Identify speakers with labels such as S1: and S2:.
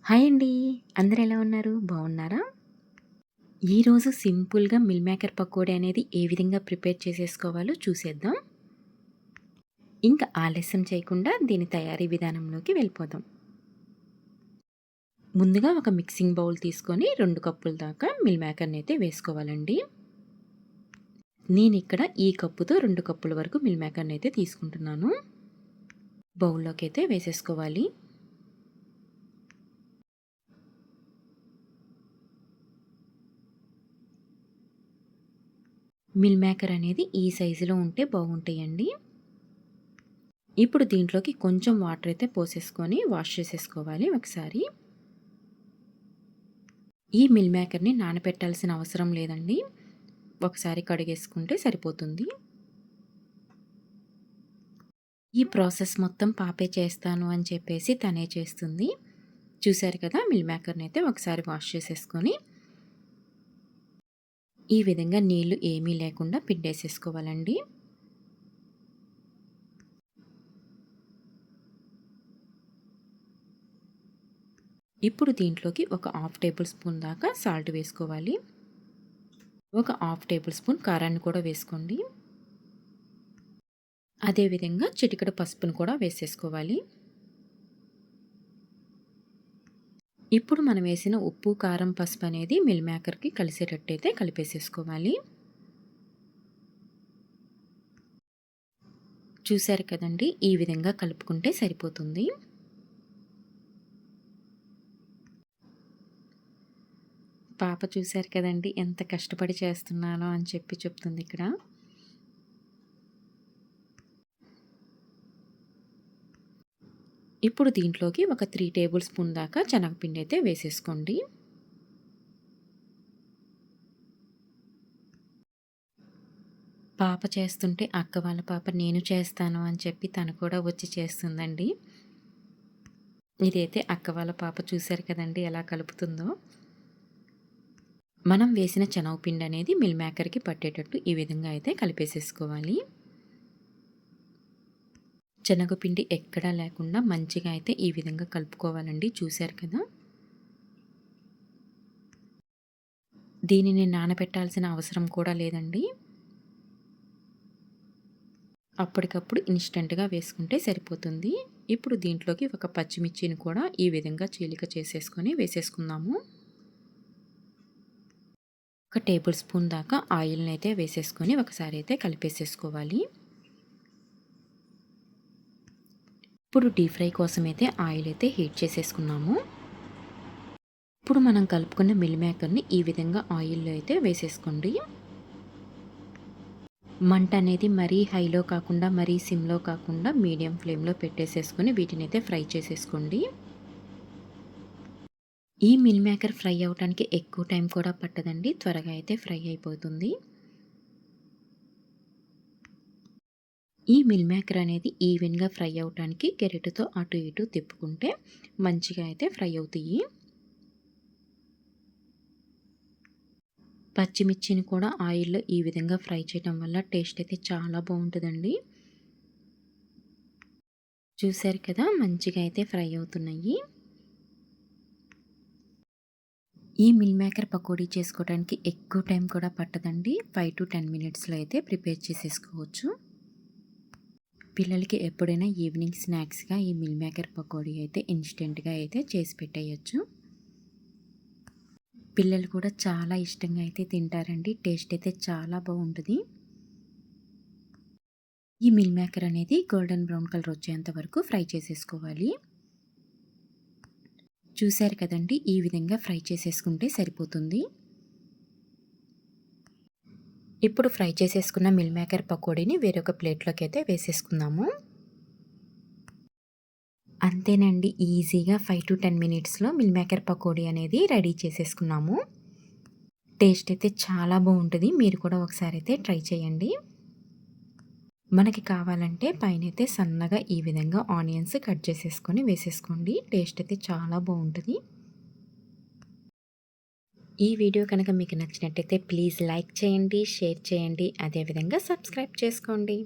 S1: Hi అండి. అందరూ ఎలా ఉన్నారు? బాగున్నారా? ఈరోజు సింపుల్‌గా మిల్ మేకర్ పకోడీ అనేది ఏ విధంగా ప్రిపేర్ చేసేసుకోవాలో చూసేద్దాం. ఇంకా ఆలస్యం చేయకుండా దీని తయారీ విధానంలోకి వెళ్ళిపోదాం. ముందుగా ఒక మిక్సింగ్ బౌల్ తీసుకొని 2 కప్పుల దాకా మిల్ మేకర్‌ని అయితే వేసుకోవాలండి. నేనిక్కడ ఈ కప్పుతో 2 కప్పుల వరకు మిల్ మేకర్‌ని అయితే తీసుకుంటున్నాను. బౌల్‌లోకి అయితే వేసేసుకోవాలి. మిల్ మేకర్ అనేది ఈ సైజులో ఉంటే బాగుంటాయండి. ఇప్పుడు దీంట్లోకి కొంచెం వాటర్ అయితే పోసేసుకొని వాష్ చేసేసుకోవాలి ఒకసారి. ఈ మిల్ మేకర్‌ని నానబెట్టాల్సిన అవసరం లేదండి. ఒకసారి కడిగేసుకుంటే సరిపోతుంది. ఈ ప్రాసెస్ మొత్తం పాపే చేస్తాను అని చెప్పేసి తనే చేస్తుంది. చూసారు కదా! మిల్ మేకర్‌ని అయితే ఒకసారి వాష్ చేసేసుకొని ఈ విధంగా నీళ్లు ఏమీ లేకుండా పిండేసేసుకోవాలండి. ఇప్పుడు దీంట్లోకి ఒక హాఫ్ టేబుల్ స్పూన్ దాకా సాల్ట్ వేసుకోవాలి. ఒక హాఫ్ టేబుల్ స్పూన్ కారాన్ని కూడా వేసుకోండి. అదేవిధంగా చిటికెడు పసుపును కూడా వేసేసుకోవాలి. ఇప్పుడు మనం వేసిన ఉప్పు, కారం, పసుపు అనేది మిల్ మేకర్‌కి కలిసేటట్టయితే కలిపేసేసుకోవాలి. చూసారు కదండీ! ఈ విధంగా కలుపుకుంటే సరిపోతుంది. పాప చూసారు కదండీ! ఎంత కష్టపడి చేస్తున్నానో అని చెప్పి చెప్తుంది ఇక్కడ. ఇప్పుడు దీంట్లోకి ఒక 3 టేబుల్ స్పూన్ దాకా శనగపిండి అయితే వేసేసుకోండి. పాప చేస్తుంటే అక్క వాళ్ళ పాప నేను చేస్తాను అని చెప్పి తను కూడా వచ్చి చేస్తుందండి. ఇదైతే అక్క వాళ్ళ పాప చూసారు కదండీ! ఎలా కలుపుతుందో. మనం వేసిన శనగపిండి అనేది మిల్ మేకర్‌కి పట్టేటట్టు ఈ విధంగా అయితే కలిపేసేసుకోవాలి. శనగపిండి ఎక్కడా లేకుండా మంచిగా అయితే ఈ విధంగా కలుపుకోవాలండి. చూసారు కదా! దీనిని నానబెట్టాల్సిన అవసరం కూడా లేదండి. అప్పటికప్పుడు ఇన్‌స్టంట్‌గా వేసుకుంటే సరిపోతుంది. ఇప్పుడు దీంట్లోకి ఒక పచ్చిమిర్చిని కూడా ఈ విధంగా చీలిక చేసేసుకొని వేసేసుకుందాము. ఒక టేబుల్ స్పూన్ దాకా ఆయిల్‌ని అయితే వేసేసుకొని ఒకసారి అయితే కలిపేసేసుకోవాలి. ఇప్పుడు డీప్ ఫ్రై కోసం అయితే ఆయిల్ అయితే హీట్ చేసేసుకున్నాము. ఇప్పుడు మనం కలుపుకున్న మిల్ మేకర్‌ని ఈ విధంగా ఆయిల్‌లో అయితే వేసేసుకోండి. మంట అనేది మరీ హైలో కాకుండా, మరీ సిమ్‌లో కాకుండా మీడియం ఫ్లేమ్‌లో పెట్టేసేసుకొని వీటినైతే ఫ్రై చేసేసుకోండి. ఈ మిల్ మేకర్ ఫ్రై అవ్వటానికి ఎక్కువ టైం కూడా పట్టదండి. త్వరగా అయితే ఫ్రై అయిపోతుంది. ఈ మిల్ మేకర్ అనేది ఈవెన్‌గా ఫ్రై అవ్వటానికి గరిటెతో అటు ఇటు తిప్పుకుంటే మంచిగా అయితే ఫ్రై అవుతాయి. పచ్చిమిర్చిని కూడా ఆయిల్‌లో ఈ విధంగా ఫ్రై చేయడం వల్ల టేస్ట్ అయితే చాలా బాగుంటుందండి. చూసారు కదా! మంచిగా అయితే ఫ్రై అవుతున్నాయి. ఈ మిల్ మేకర్ పకోడీ చేసుకోవడానికి ఎక్కువ టైం కూడా పట్టదండి. 5-10 మినిట్స్‌లో అయితే ప్రిపేర్ చేసేసుకోవచ్చు. పిల్లలకి ఎప్పుడైనా ఈవినింగ్ స్నాక్స్‌గా ఈ మిల్ మేకర్ పకోడీ అయితే ఇన్‌స్టెంట్‌గా అయితే చేసి పెట్టేయొచ్చు. పిల్లలు కూడా చాలా ఇష్టంగా అయితే తింటారండి. టేస్ట్ అయితే చాలా బాగుంటుంది. ఈ మిల్ మేకర్ అనేది గోల్డెన్ బ్రౌన్ కలర్ వచ్చేంత వరకు ఫ్రై చేసేసుకోవాలి. చూసారు కదండీ! ఈ విధంగా ఫ్రై చేసేసుకుంటే సరిపోతుంది. ఇప్పుడు ఫ్రై చేసేసుకున్న మిల్ మేకర్ పకోడీని వేరొక ప్లేట్‌లోకి అయితే వేసేసుకుందాము. అంతేనండి, ఈజీగా 5-10 మినిట్స్‌లో మిల్ మేకర్ పకోడీ అనేది రెడీ చేసేసుకున్నాము. టేస్ట్ అయితే చాలా బాగుంటుంది. మీరు కూడా ఒకసారి అయితే ట్రై చేయండి. మనకి కావాలంటే పైనైతే సన్నగా ఈ విధంగా ఆనియన్స్ కట్ చేసేసుకొని వేసేసుకోండి. టేస్ట్ అయితే చాలా బాగుంటుంది. ఈ వీడియో కనుక మీకు నచ్చినట్టయితే ప్లీజ్ లైక్ చేయండి, షేర్ చేయండి, అదేవిధంగా సబ్స్క్రైబ్ చేసుకోండి.